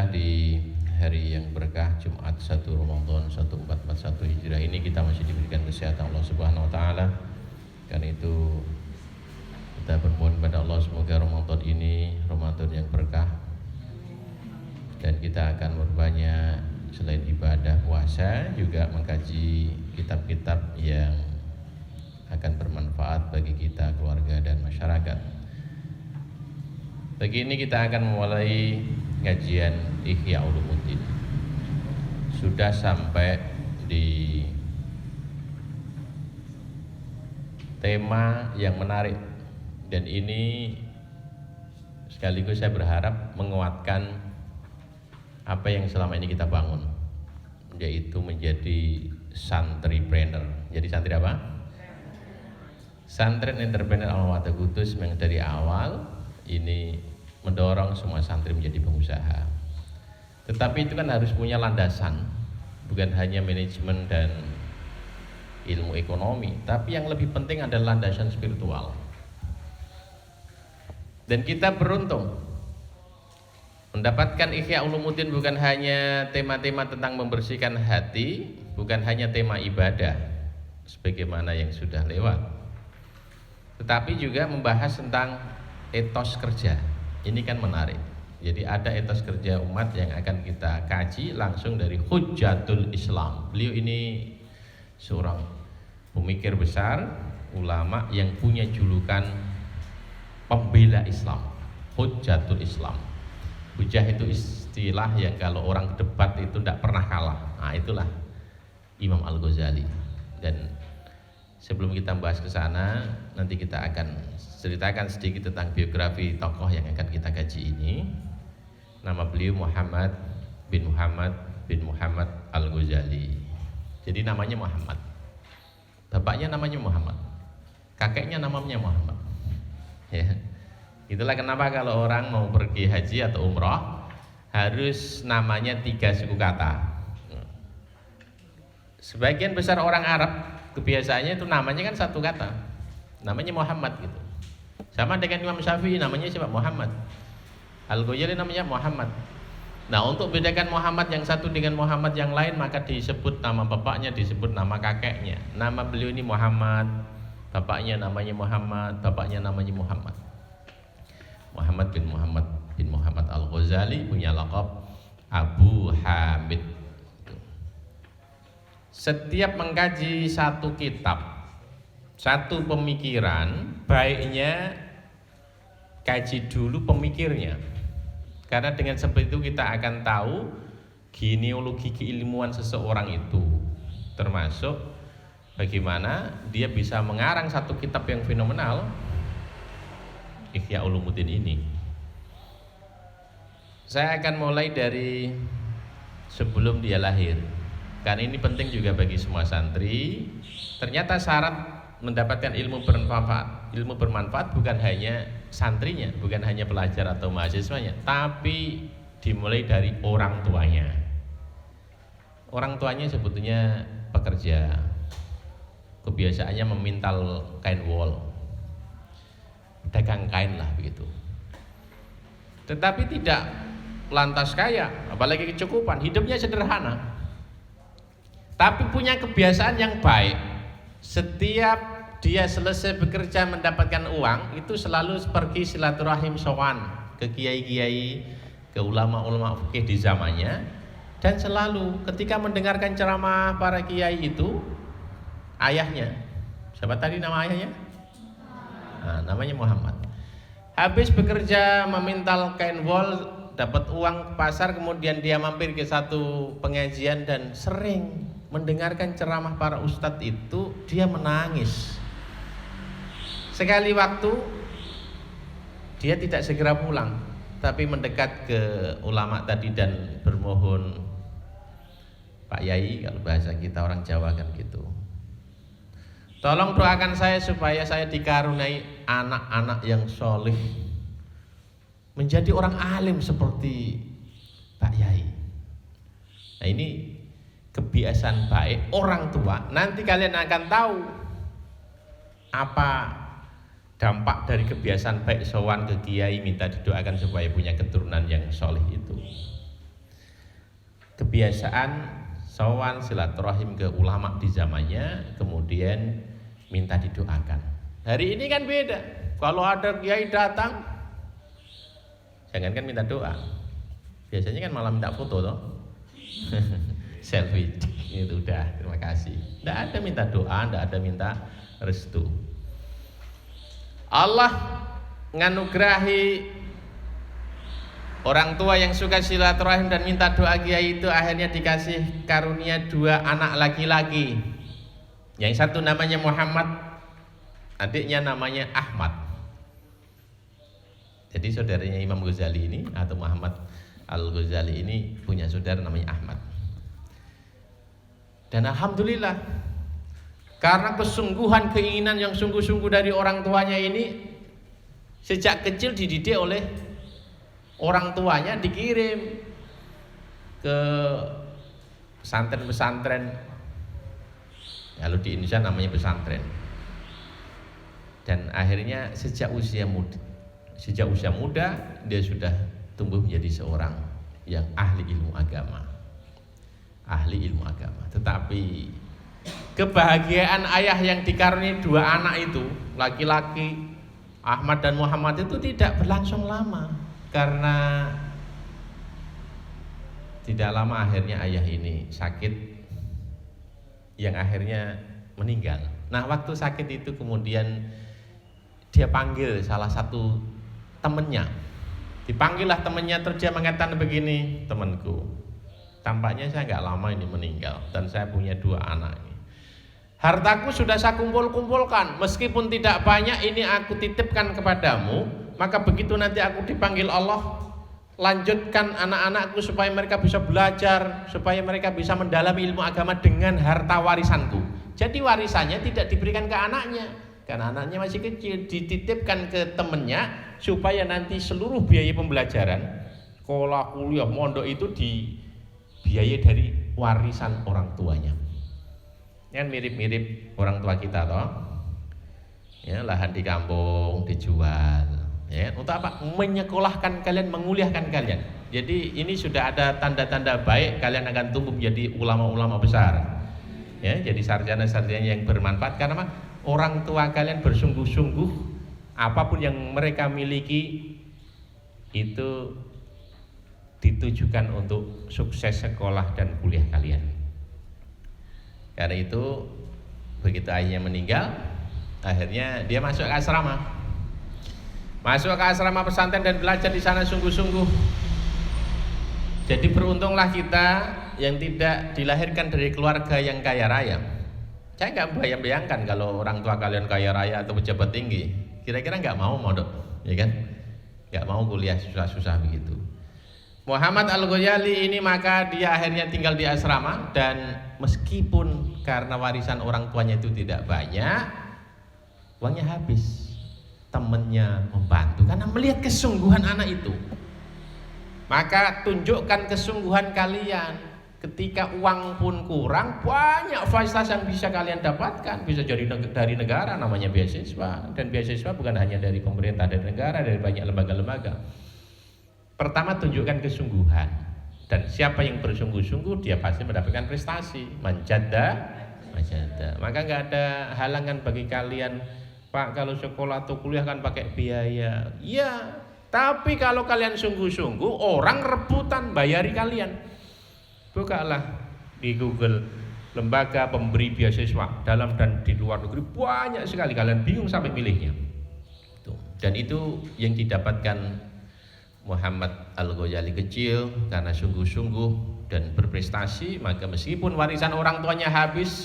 Alhamdulillah di hari yang berkah Jumat 1 Ramadan 1441 Hijriah ini kita masih diberikan kesehatan Allah Subhanahu wa taala. Karena itu kita bermohon kepada Allah semoga Ramadan ini Ramadan yang berkah dan kita akan berbanyak selain ibadah puasa juga mengkaji kitab-kitab yang akan bermanfaat bagi kita, keluarga dan masyarakat. Pagi ini kita akan memulai kajian Ihya Ulumuddin. Sudah sampai di tema yang menarik dan ini sekaligus saya berharap menguatkan apa yang selama ini kita bangun, yaitu menjadi santripreneur. Jadi santri apa? Santren entrepreneur Al-Mu'atta Kudus yang dari awal ini mendorong semua santri menjadi pengusaha. Tetapi itu kan harus punya landasan, bukan hanya manajemen dan ilmu ekonomi, tapi yang lebih penting adalah landasan spiritual. Dan kita beruntung mendapatkan Ihya Ulumuddin bukan hanya tema-tema tentang membersihkan hati, bukan hanya tema ibadah sebagaimana yang sudah lewat, tetapi juga membahas tentang etos kerja. Ini kan menarik. Jadi ada etos kerja umat yang akan kita kaji langsung dari Hujjatul Islam. Beliau ini seorang pemikir besar, ulama yang punya julukan pembela Islam, Hujjatul Islam. Hujjah itu istilah yang kalau orang debat itu tidak pernah kalah. Nah, itulah Imam Al-Ghazali. Dan sebelum kita bahas ke sana, nanti kita akan ceritakan sedikit tentang biografi tokoh yang akan kita kaji ini. Nama beliau Muhammad bin Muhammad Al-Ghazali. Jadi namanya Muhammad. Bapaknya namanya Muhammad. Kakeknya namanya Muhammad. Ya. Itulah kenapa kalau orang mau pergi haji atau umroh harus namanya 3 suku kata. Sebagian besar orang Arab kebiasaannya itu namanya kan satu kata. Namanya Muhammad gitu. Sama dengan Imam Syafi'i namanya siapa? Muhammad. Al-Ghazali namanya Muhammad. Nah, untuk bedakan Muhammad yang satu dengan Muhammad yang lain maka disebut nama bapaknya, disebut nama kakeknya. Nama beliau ini Muhammad, bapaknya namanya Muhammad, bapaknya namanya Muhammad. Muhammad bin Muhammad Al-Ghazali punya laqab Abu Hamid. Setiap mengkaji satu kitab, satu pemikiran, baiknya kaji dulu pemikirnya. Karena dengan seperti itu kita akan tahu genealogi keilmuan seseorang itu, termasuk bagaimana dia bisa mengarang satu kitab yang fenomenal, Ihya Ulumuddin ini. Saya akan mulai dari sebelum dia lahir, karena ini penting juga bagi semua santri. Ternyata syarat mendapatkan ilmu bermanfaat bukan hanya santrinya, bukan hanya pelajar atau mahasiswanya, tapi dimulai dari orang tuanya. Orang tuanya sebetulnya pekerja, kebiasaannya memintal kain wol, pedagang kain lah begitu. Tetapi tidak lantas kaya, apalagi kecukupan, hidupnya sederhana, tapi punya kebiasaan yang baik. Setiap dia selesai bekerja mendapatkan uang itu selalu pergi silaturahim sowan ke kiai-kiai, ke ulama-ulama fikih di zamannya, dan selalu ketika mendengarkan ceramah para kiai itu ayahnya, siapa tadi nama ayahnya? Nah, namanya Muhammad. Habis bekerja memintal kain wol, dapat uang ke pasar, kemudian dia mampir ke satu pengajian dan sering mendengarkan ceramah para ustadz itu, dia menangis. Sekali waktu dia tidak segera pulang, tapi mendekat ke ulama tadi dan bermohon, Pak Yai, kalau bahasa kita orang Jawa kan gitu, tolong doakan saya supaya saya dikaruniai anak-anak yang soleh, menjadi orang alim seperti Pak Yai. Nah, ini kebiasaan baik orang tua. Nanti kalian akan tahu apa dampak dari kebiasaan baik sowan ke kiai minta didoakan supaya punya keturunan yang soleh itu. kebiasaan sowan silaturahim ke ulama di zamannya, kemudian minta didoakan. Hari ini kan beda. Kalau ada kiai datang, jangankan minta doa, biasanya kan malah minta foto toh. Selfie itu udah, terima kasih. Tidak ada minta doa, tidak ada minta restu. Allah nganugerahi orang tua yang suka silaturahim dan minta doa kiai itu akhirnya dikasih karunia 2 anak laki-laki. Yang satu namanya Muhammad, adiknya namanya Ahmad. Jadi saudaranya Imam Ghazali ini atau Muhammad Al-Ghazali ini punya saudara namanya Ahmad. Dan alhamdulillah, karena kesungguhan keinginan yang sungguh-sungguh dari orang tuanya ini, sejak kecil dididik oleh orang tuanya, dikirim ke pesantren-pesantren. Kalau di Indonesia namanya pesantren. Dan akhirnya sejak usia muda dia sudah tumbuh menjadi seorang yang ahli ilmu agama. Tetapi kebahagiaan ayah yang dikaruniai 2 anak itu, laki-laki Ahmad dan Muhammad, itu tidak berlangsung lama. Karena tidak lama akhirnya ayah ini sakit, yang akhirnya meninggal. Nah, waktu sakit itu kemudian dia panggil salah satu temannya. Dipanggillah temannya, terus dia mengatakan begini, temanku, tampaknya saya nggak lama ini meninggal dan saya punya 2 anak ini. Hartaku sudah saya kumpulkan, meskipun tidak banyak, ini aku titipkan kepadamu. Maka begitu nanti aku dipanggil Allah, lanjutkan anak-anakku supaya mereka bisa belajar, supaya mereka bisa mendalami ilmu agama dengan harta warisanku. Jadi warisannya tidak diberikan ke anaknya, karena anaknya masih kecil, dititipkan ke temannya supaya nanti seluruh biaya pembelajaran, sekolah, kuliah, mondok itu dibiayai dari warisan orang tuanya. Kan mirip-mirip orang tua kita toh. Ya, lahan di kampung dijual. Ya, untuk apa? Menyekolahkan kalian, menguliahkan kalian. Jadi ini sudah ada tanda-tanda baik, kalian akan tumbuh menjadi ulama-ulama besar. Ya, jadi sarjana-sarjana yang bermanfaat, karena apa? Orang tua kalian bersungguh-sungguh, apapun yang mereka miliki itu ditujukan untuk sukses sekolah dan kuliah kalian. Karena itu begitu ayahnya meninggal, akhirnya dia masuk ke asrama. Masuk ke asrama pesantren dan belajar di sana sungguh-sungguh. Jadi beruntunglah kita yang tidak dilahirkan dari keluarga yang kaya raya. Saya nggak bayang-bayangkan kalau orang tua kalian kaya raya atau pejabat tinggi, kira-kira nggak mau mondok, ya kan? Nggak mau kuliah susah-susah begitu. Muhammad Al-Ghazali ini maka dia akhirnya tinggal di asrama, dan meskipun karena warisan orang tuanya itu tidak banyak, uangnya habis. Temannya membantu karena melihat kesungguhan anak itu. Maka tunjukkan kesungguhan kalian. Ketika uang pun kurang, banyak fasilitas yang bisa kalian dapatkan. Bisa jadi dari negara, namanya beasiswa. Dan beasiswa bukan hanya dari pemerintah, dari negara, dari banyak lembaga-lembaga. Pertama, tunjukkan kesungguhan. Dan siapa yang bersungguh-sungguh, dia pasti mendapatkan prestasi. Manjada. Maka nggak ada halangan bagi kalian, Pak, kalau sekolah atau kuliah kan pakai biaya. Ya, tapi kalau kalian sungguh-sungguh, orang rebutan bayari kalian. Bukalah di Google lembaga pemberi beasiswa dalam dan di luar negeri, banyak sekali, kalian bingung sampai pilihnya. Dan itu yang didapatkan Muhammad Al-Ghazali kecil karena sungguh-sungguh dan berprestasi. Maka meskipun warisan orang tuanya habis,